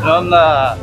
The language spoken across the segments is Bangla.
Ronda.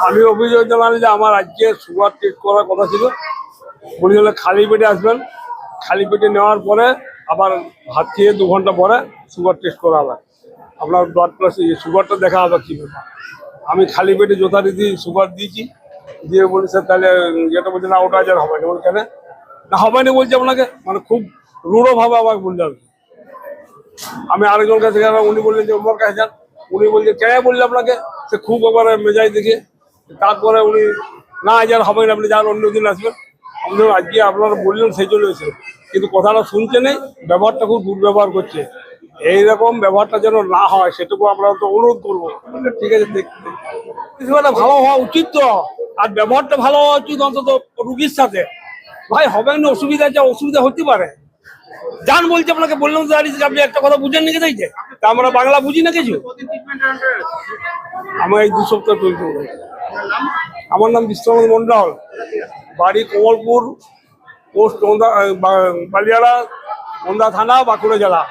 আমি অভিযোগ জানাই যে আমার আজকে সুগার টেস্ট করার কথা ছিল, বলেছিল খালি পেটে আসবেন, খালি পেটে নেওয়ার পরে আবার ভাত খেয়ে 2 ঘন্টা পরে সুগার টেস্ট করা হবে, আপনার ব্লাড প্লাস সুগারটা দেখা হবে কী ব্যাপার। আমি খালি পেটে যথারীতি সুগার দিয়েছি, দিয়ে বলি স্যার তাহলে যেটা বলছে না ওটা আজ আর হবে না, বলি কেন না হবে না বলছি আপনাকে, মানে খুব রূঢ়ভাবে আমাকে বললে আর কি। আমি আরেকজন কাছে গেলাম, উনি বললেন যে ওর কাছে যান, উনি বলছে কে বললে আপনাকে, সে খুব এবারে মেজাজ দেখে। তারপরে উনি না আজ আর হবে না, আপনি যান অন্যদিন আসবেন। আপনি আজকে আপনারা বললেন সেই জন্য এসে, কিন্তু কথাটা শুনছে নেই, ব্যবহারটা খুব দুর্ব্যবহার করছে। এইরকম ব্যবহারটা যেন না হয় সেটুকু আমরা তো অনুরোধ করবো। ঠিক আছে, দেখতে ভালো হওয়া উচিত তো, আর ব্যবহারটা ভালো হওয়া উচিত অন্তত রুগীর সাথে। ভাই হবে না, অসুবিধা যা অসুবিধা হতে পারে, জান বলছে আপনাকে বললাম তো দাঁড়িয়ে, আপনি একটা কথা বুঝেন নাকি তাইছে, তা আমরা বাংলা বুঝি না কিছু। আমার এই 2 সপ্তাহ চলছে। আমার নাম বিশ্বনাথ মন্ডল, বাড়ি কমলপুর, পোস্ট বালিয়াড়া, মন্দা থানা, বাঁকুড়া জেলা।